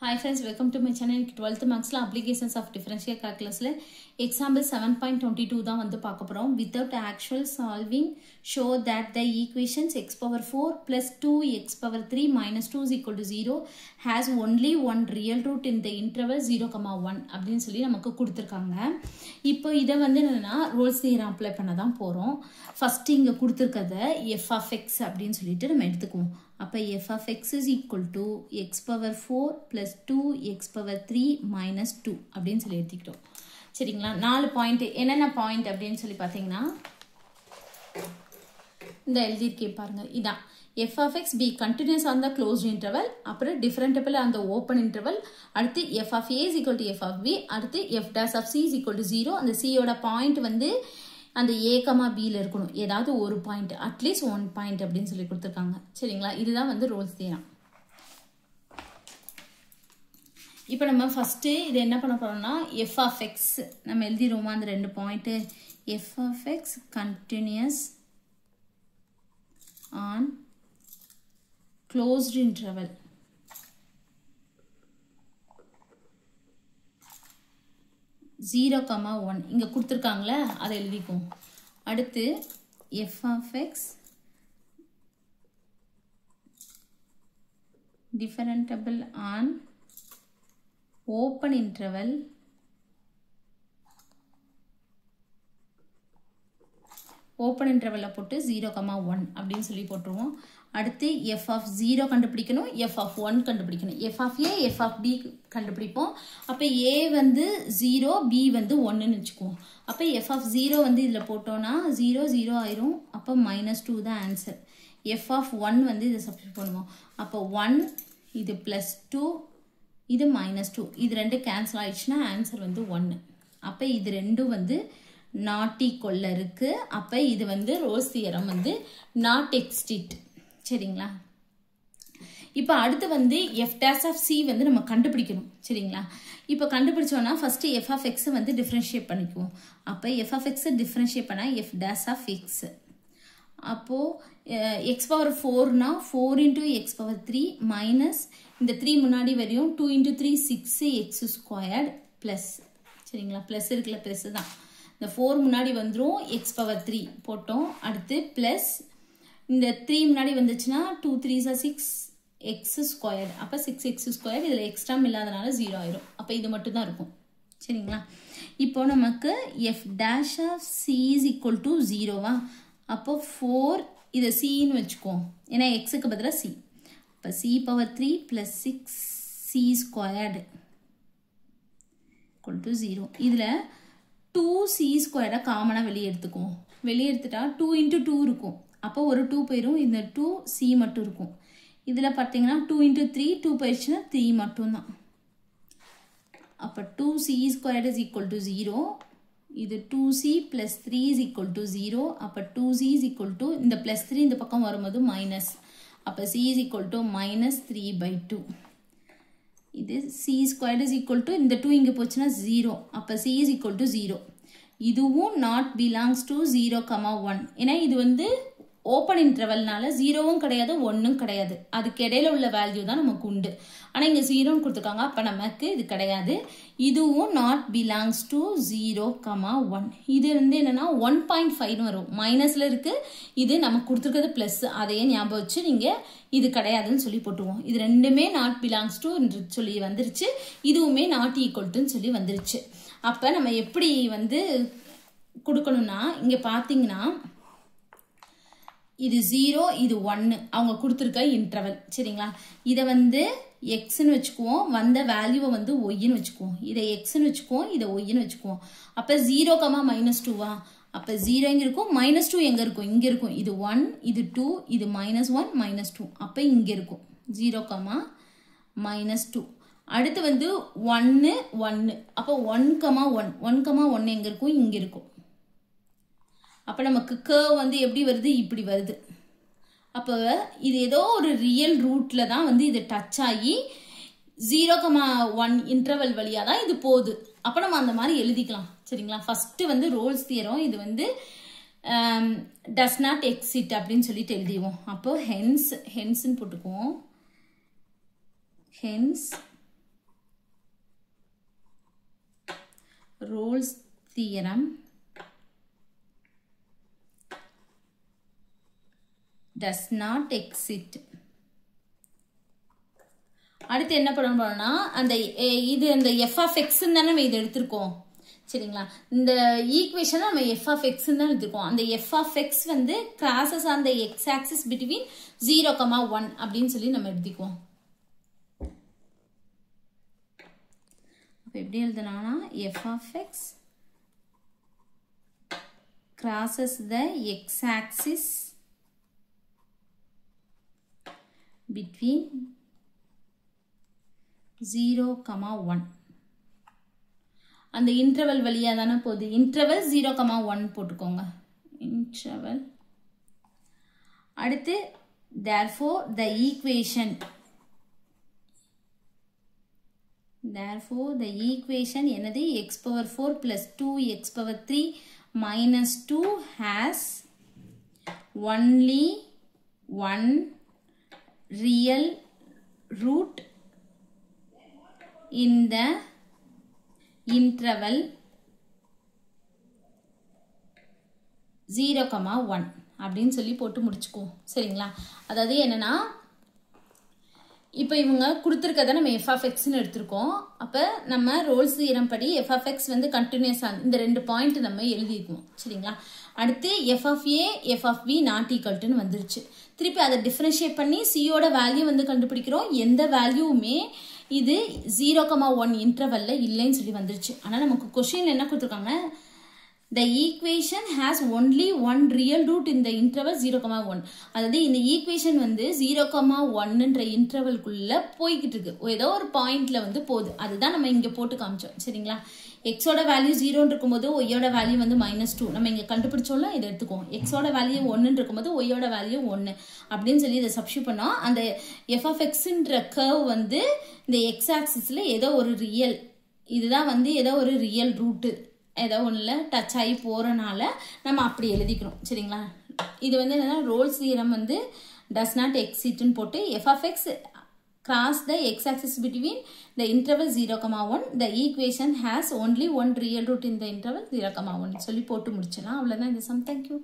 Hi friends, welcome to my channel. 12th marks applications of differential calculus example 7.22 தான் வந்து பார்க்க போறோம். Without actual solving, show that the equations x power 4 plus 2x power 3 minus 2 is equal to 0 has only one real root in the interval 0,1 அப்படின்னு சொல்லி நமக்கு கொடுத்திருக்காங்க. இப்போ இதை வந்து என்னன்னா ரோல்ஸ் தியரம் அப்ளை பண்ண தான் போறோம். ஃபர்ஸ்ட் இங்க கொடுத்திருக்கத f of x அப்படின்னு சொல்லிட்டு நம்ம எடுத்துக்குவோம். அப்ப f of x is equal to x power 4 plus 2x power 3 minus 2 அப்படின்னு சொல்லி எடுத்துக்கிட்டோம். சரிங்களா? 4 பாயிண்ட் என்னென்ன பாயிண்ட் அப்படின்னு சொல்லி பார்த்தீங்கன்னா இந்த எழுதியிருக்கேன் பாருங்க. இதான் f of x be continuous on the closed interval, அப்புறம் differentiable on the open interval, அடுத்து f of a is equal to f of b, அடுத்து f dash of c is equal to 0. அந்த c யோட point வந்து அந்த a, bல இருக்கணும். ஏதாவது ஒரு பாயிண்ட், அட்லீஸ்ட் 1 பாயிண்ட் அப்படின்னு சொல்லி கொடுத்துருக்காங்க. சரிங்களா? இதுதான் வந்து ரோல்ஸ் தியரம். இப்போ நம்ம ஃபர்ஸ்ட் இது என்ன பண்ண போறோம்னா f of x நம்ம எழுதிரோமா அந்த ரெண்டு point. f of x continuous on closed interval. Zero, 1 இங்க கொடுத்திருக்காங்களே அதை எழுதிக்கும். அடுத்து f of x differentiable on open interval போட்டு 0,1 அப்படின்னு சொல்லி போட்டுருவோம். அடுத்து f of 0 கண்டுபிடிக்கணும், f of 1 கண்டுபிடிக்கணும். f of a, f of b கண்டுபிடிப்போம். அப்ப a வந்து 0, b வந்து 1ன்னு வச்சுக்குவோம். அப்ப f of 0 வந்து இதுல போட்டோம்னா 0 0 ஆயிரும். அப்ப -2 தான் ஆன்சர். f of 1 வந்து இதை சப்ஸ்டிட்யூட் பண்ணுவோம். அப்ப 1 இது +2 இது -2 இது ரெண்டு கேன்சல் ஆயிடுச்சுன்னா ஆன்சர் வந்து 1. அப்ப இது ரெண்டும் வந்து நாட் ஈக்குவல்ல இருக்கு. அப்ப இது வந்து ரோல்ஸ் தியரம் வந்து நாட் எக்ஸிஸ்ட். சரிங்களா? இப்போ அடுத்து வந்து f dash of c வந்து நம்ம கண்டுபிடிக்கணும். சரிங்களா? இப்போ கண்டுபிடிச்சோம்னா ஃபர்ஸ்ட் f of x வந்து டிஃபரன்ஷியேட் பண்ணிக்குவோம். அப்ப f of x டிஃபரன்ஷியேட் பண்ணா f dash of x. அப்போ x power 4 னா 4 into x power 3 minus இந்த 3 முன்னாடி வரையும் 2 into 3 6x squared plus. சரிங்களா? plus இருக்குல plus தான். இந்த 4 முன்னாடி வந்துரும் x power 3 போட்டோம். அடுத்து plus இந்த 3 முன்னாடி வந்துச்சுன்னா 2 3s are 6 x squared. அப்ப 6x squared இதுல எக்ஸ்ட்ரா இல்லாதனால 0 ஆயிரும். அப்ப இது மட்டும் தான் இருக்கும். சரிங்களா? இப்போ நமக்கு f dash of c is equal to 0வா? அப்போ 4 இத c ன்னு வெச்சுக்குவோம். ஏனா x க்கு பதிலா c. அப்ப c power 3 plus 6c squared equal to 0. இதுல 2c squared காமனா வெளிய எடுத்துக்குவோம். வெளிய எடுத்துட்டா 2 into 2 இருக்கும். அப்ப ஒரு 2 போயிரும். இந்த 2c மட்டும் இருக்கும். இதுல பாத்தீங்கன்னா 2 into 3 2 போயிடுச்சுன்னா 3 மட்டும் தான். அப்ப 2c squared is equal to 0. இது 2c plus 3 is equal to 0. அப்ப 2c is equal to இந்த plus 3 இந்த பக்கம் வரும்போது minus. அப்ப c is equal to minus 3/2. இது c squared is equal to இந்த 2 இங்க போச்சுன்னா 0. அப்ப c is equal to 0. இதுவும் not belongs to 0,1. ஏனா இது வந்து ஓபன் இன்டர்வல்னால 0வும் கிடையாது 1ம் கிடையாது. அதுக்கு இடையில உள்ள வேல்யூ தான் நமக்கு உண்டு. ஆனா இங்க 0ன்னு கொடுத்திருக்காங்க. அப்ப நமக்கு இது கிடையாது. இதுவும் not belongs to 0,1. இது வந்து என்னன்னா 1.5 ன்னு வரும். மைனஸ்ல இருக்கு. இது நமக்கு கொடுத்திருக்கிறது பிளஸ். அதையே ஞாபகம் வச்சு நீங்க இது கிடையாதுன்னு சொல்லி போட்டுருவோம். இது ரெண்டுமே not belongs to சொல்லி வந்துருச்சு. இதுவுமே not equal to சொல்லி வந்துருச்சு. அப்ப நம்ம எப்படி வந்து கொடுக்கணும்னா இங்க பாத்தீங்கன்னா இது 0 இது 1 அவங்க கொடுத்திருக்க இன்டர்வல். சரிங்களா? இத வந்து x ன்னு வெச்சுக்குவோம். வந்த வேல்யூவை வந்து y ன்னு வெச்சுக்குவோம். இத x ன்னு வெச்சுக்குவோம். இத y ன்னு வெச்சுக்குவோம். அப்ப 0, -2வா? அப்ப 0 எங்க இருக்கும்? -2 எங்க இருக்கும்? இங்க இருக்கும். இது 1 இது 2 இது -1 -2. அப்ப இங்க இருக்கும் 0, -2. அடுத்து வந்து 1 1. அப்ப 1, 1 1 எங்க இருக்கும்? இங்க இருக்கும். அப்ப நமக்கு curve வந்து எப்படி வருது? இப்படி வருது. அப்ப இது ஏதோ ஒரு ரியல் ரூட்ல தான் வந்து இது டச் ஆகி 0,1 இன்டர்வல் வழியா தான் இது போகுது. அப்ப நம்ம அந்த மாதிரி எழுதிக்கலாம். சரிங்களா? ஃபர்ஸ்ட் வந்து ரோல்ஸ் தியரம் இது வந்து does not exist அப்படின்னு சொல்லிட்டு எழுதிவோம். அப்போ hence ன்னு போட்டுக்குவோம். hence Rolle's theorem does not exist. அடுத்து என்ன பண்ணணும்னா அந்த இது அந்த f of x ன்னு தான நம்ம இத எடுத்துறோம் சரிங்களா இந்த ஈக்குவேஷனை நம்ம f of x ன்னு தான் எடுத்துறோம் அந்த f of x வந்து crosses on the x axis between 0, 1 அப்படினு சொல்லி நம்ம எடுத்துக்குவோம் அப்ப எப்படி எழுதலாம்னா f of x crosses the x axis between 0, 1 அந்த இன்டர்வல் வழியா தான போகுது இன்டர்வல் 0, 1 போட்டுக்கோங்க இன்டர்வல் அடுத்து therefore the equation என்னது x power 4 plus 2x power 3 minus 2 has only one real root in the interval 0, 1 அப்படினு சொல்லி போட்டு முடிச்சுக்குவோம் சரிங்களா அதாவது என்னன்னா இப்போ இவங்க கொடுத்திருக்கத நம்ம f of x ன்னு எடுத்துறோம் அப்ப நம்ம ரோல்ஸ் தியரம் படி f of x வந்து கண்டினியூஸா இந்த ரெண்டு பாயிண்ட் நம்ம எழுதிக்குவோம் சரிங்களா அடுத்து f of a f of b not equal to ன்னு வந்துருச்சு திருப்பி அதை டிஃபரன்ஷியேட் பண்ணி c யோட வேல்யூ வந்து கண்டுபிடிக்கிறோம் எந்த வேல்யூமே இது 0, 1 இன்டர்வல்ல இல்லைன்னு சொல்லி வந்துருச்சு ஆனா நமக்கு क्वेश्चनல என்ன கொடுத்திருக்காங்க the equation has only one real root in the interval 0, 1 அதாவது இந்த ஈக்குவேஷன் வந்து 0, 1 ன்ற இன்டர்வல் குள்ள போயிட்டு இருக்கு ஏதோ ஒரு பாயிண்ட்ல வந்து போகுது அதுதான் நம்ம இங்க போட்டு காமிச்சோம் சரிங்களா x ஓட வேல்யூ 0 ன்னு இருக்கும்போது y ஓட வேல்யூ வந்து -2 நம்ம இங்க கண்டுபிடிச்சோம்ல இத எடுத்துக்குவோம் x ஓட வேல்யூ 1 ன்னு இருக்கும்போது y ஓட வேல்யூ 1 அப்படினு சொல்லி இத சப்ஸ்டிட்யூட் பண்ணோம் அந்த f of x ன்ற கர்வ் வந்து இந்த x ஆக்சிஸ்ல ஏதோ ஒரு ரியல் இதுதான் வந்து ஏதோ ஒரு ரியல் ரூட் ஏதோ ஒண்ணுல டச் ஆகி போறனால நம்ம அப்படி எழுதிக்கிறோம் சரிங்களா இது வந்து என்னன்னா ரோல்ஸ் தியரம் வந்து does not exist ன்னு போட்டு f of x cross the x axis between the interval 0, 1 the equation has only one real root in the interval 0, 1 சொல்லி போட்டு முடிச்சலாம் அவ்வளவுதான் இந்த சம் thank you